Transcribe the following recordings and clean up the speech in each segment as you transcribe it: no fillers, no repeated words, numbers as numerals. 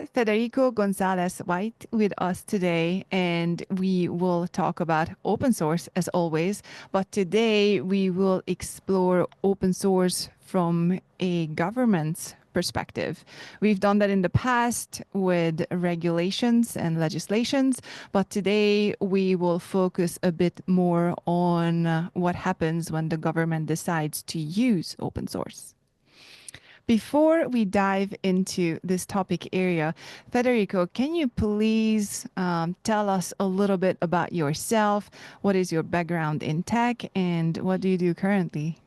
Federico Gonzalez Waite with us today, and we will talk about open source as always. But today we will explore open source from a government's perspective. We've done that in the past with regulations and legislations, but today we will focus a bit more on what happens when the government decides to use open source. Before we dive into this topic area, Federico, can you please tell us a little bit about yourself? What is your background in tech and what do you do currently?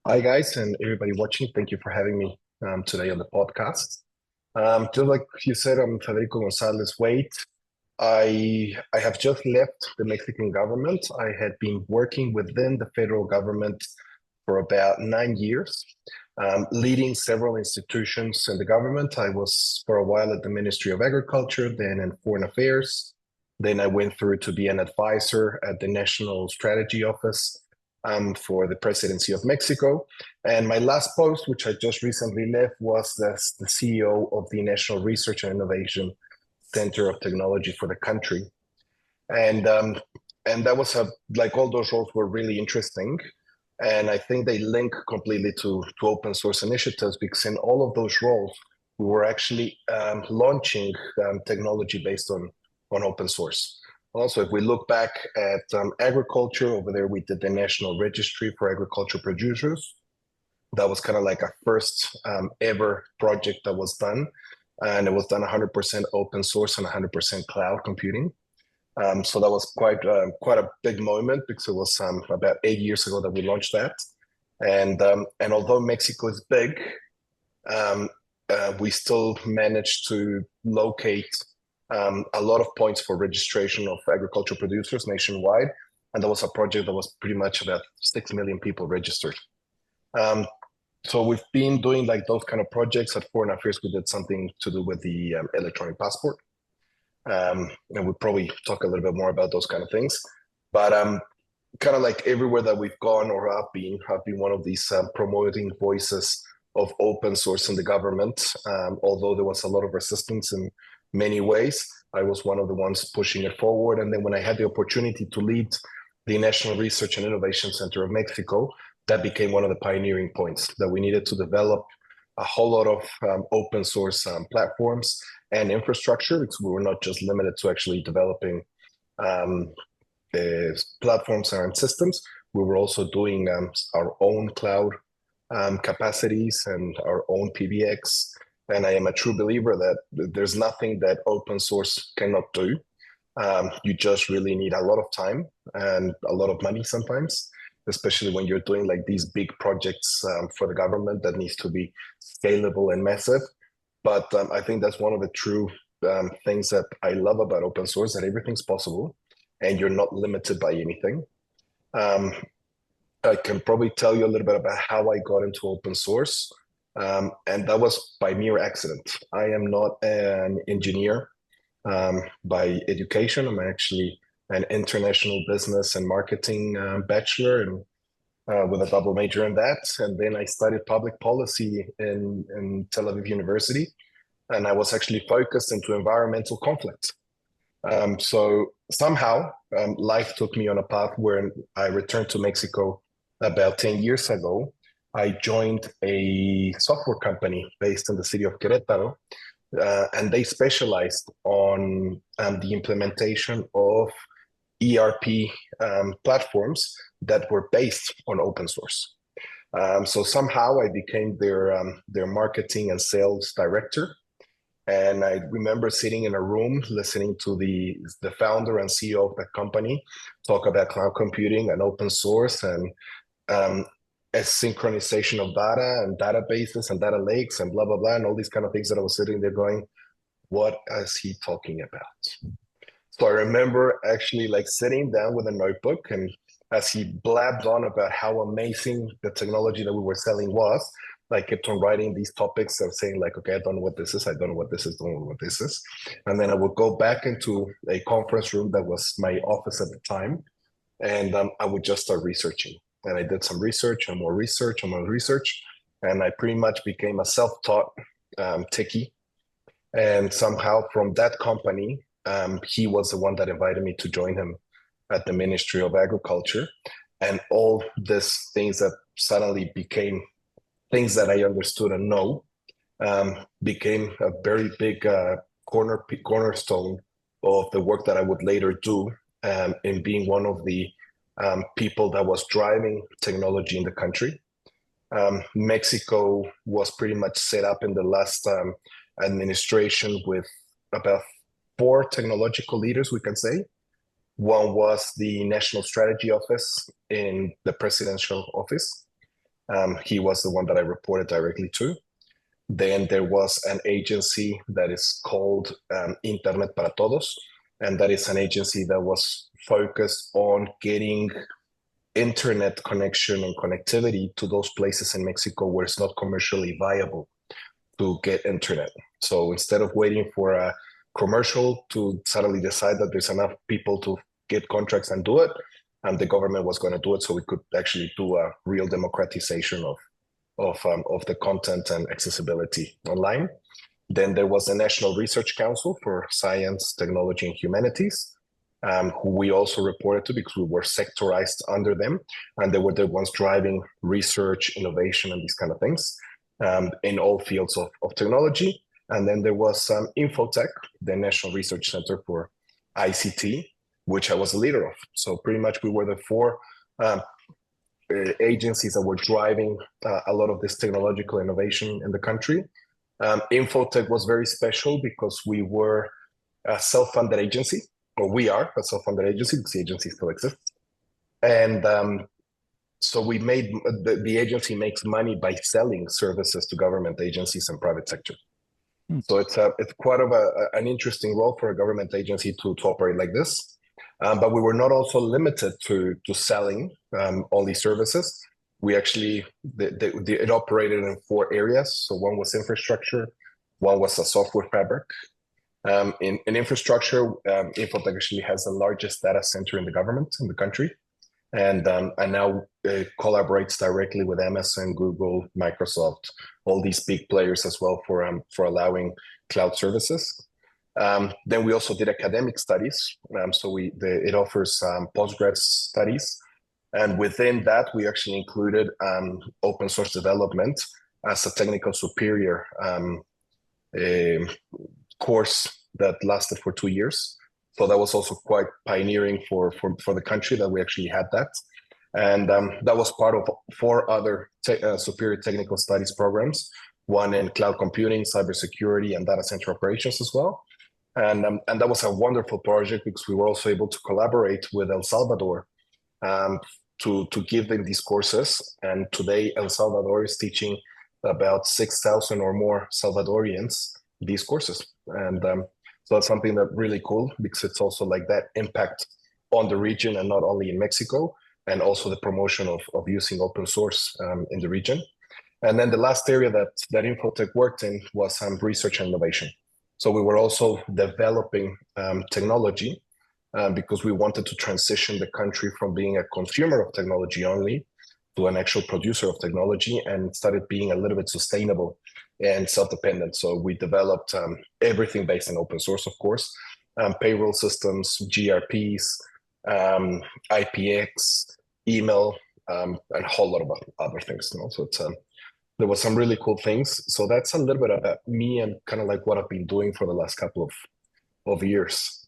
Hi, guys, and everybody watching. Thank you for having me today on the podcast. Just like you said, I'm Federico Gonzalez Waite. I have just left the Mexican government. I had been working within the federal government for about 9 years, leading several institutions in the government. I was for a while at the Ministry of Agriculture, then in Foreign Affairs. Then I went through to be an advisor at the National Strategy Office for the presidency of Mexico. And my last post, which I just recently left, was the CEO of the National Research and Innovation Center of Technology for the country. And that was like all those roles were really interesting. And I think they link completely to open source initiatives because in all of those roles, we were actually launching technology based on open source. Also, if we look back at agriculture, over there we did the National Registry for Agriculture Producers. That was kind of like a first ever project that was done. And it was done 100% open source and 100% cloud computing. So that was quite a big moment because it was about 8 years ago that we launched that. And although Mexico is big, we still managed to locate a lot of points for registration of agricultural producers nationwide. And that was a project that was pretty much about 6 million people registered. So we've been doing like those kind of projects. At Foreign Affairs, we did something to do with the electronic passport. And we'll probably talk a little bit more about those kind of things. But kind of like everywhere that we've gone or I've been one of these promoting voices of open source in the government. Although there was a lot of resistance in many ways, I was one of the ones pushing it forward. And then when I had the opportunity to lead the National Research and Innovation Center of Mexico, that became one of the pioneering points that we needed to develop a whole lot of open source platforms and infrastructure, because we were not just limited to actually developing platforms and systems. We were also doing our own cloud capacities and our own PBX. And I am a true believer that there's nothing that open source cannot do. You just really need a lot of time and a lot of money sometimes, especially when you're doing like these big projects for the government that needs to be scalable and massive. But I think that's one of the true things that I love about open source, that everything's possible and you're not limited by anything. I can probably tell you a little bit about how I got into open source. And that was by mere accident. I am not an engineer by education. I'm actually an international business and marketing bachelor, and with a double major in that. And then I studied public policy in Tel Aviv University, and I was actually focused into environmental conflict. So somehow life took me on a path where I returned to Mexico about 10 years ago. I joined a software company based in the city of Querétaro, and they specialized on the implementation of ERP platforms that were based on open source. So somehow I became their marketing and sales director. And I remember sitting in a room listening to the founder and CEO of the company talk about cloud computing and open source and a synchronization of data and databases and data lakes and blah, blah, blah, and all these kind of things that I was sitting there going, what is he talking about? So I remember actually like sitting down with a notebook, and as he blabbed on about how amazing the technology that we were selling was, I kept on writing these topics of saying like, okay, I don't know what this is. I don't know what this is. Don't know what this is. And then I would go back into a conference room that was my office at the time. And I would just start researching. And I did some research and more research and more research. And I pretty much became a self-taught techie And somehow from that company, he was the one that invited me to join him at the Ministry of Agriculture. And all these things that suddenly became things that I understood and know became a very big cornerstone of the work that I would later do in being one of the people that was driving technology in the country. Mexico was pretty much set up in the last administration with about 4 technological leaders, we can say. One was the National Strategy Office in the presidential office. He was the one that I reported directly to. Then there was an agency that is called Internet para Todos, and that is an agency that was focused on getting internet connection and connectivity to those places in Mexico where it's not commercially viable to get internet. So instead of waiting for a commercial to suddenly decide that there's enough people to get contracts and do it, and the government was going to do it, so we could actually do a real democratization of the content and accessibility online. Then there was the National Research Council for Science, Technology, and Humanities, who we also reported to because we were sectorized under them, and they were the ones driving research, innovation, and these kind of things in all fields of technology. And then there was Infotech, the National Research Center for ICT, which I was the leader of. So pretty much we were the 4 agencies that were driving a lot of this technological innovation in the country. Infotech was very special because we were a self-funded agency, or we are a self-funded agency because the agency still exists. And so we made the agency makes money by selling services to government agencies and private sector. So it's quite of an interesting role for a government agency to operate like this. But we were not also limited to selling all these services. We actually, it operated in 4 areas. So one was infrastructure, one was a software fabric. In infrastructure, Infotech actually has the largest data center in the government in the country. And now collaborates directly with Amazon, Google, Microsoft, all these big players as well for allowing cloud services. Then we also did academic studies. So it offers postgrad studies. And within that, we actually included open source development as a technical superior course that lasted for 2 years. So that was also quite pioneering for the country that we actually had that. And that was part of 4 other superior technical studies programs, one in cloud computing, cybersecurity, and data center operations as well. And that was a wonderful project because we were also able to collaborate with El Salvador to give them these courses. And today, El Salvador is teaching about 6,000 or more Salvadorians these courses. And so that's something that's really cool because it's also like that impact on the region and not only in Mexico, and also the promotion of using open source in the region. And then the last area that Infotech worked in was research and innovation. So we were also developing technology because we wanted to transition the country from being a consumer of technology only to an actual producer of technology, and started being a little bit sustainable and self-dependent. So we developed everything based on open source, of course, payroll systems, GRPs, IPX, email, and a whole lot of other things. So it's there was some really cool things. So that's a little bit about me and kind of like what I've been doing for the last couple of years.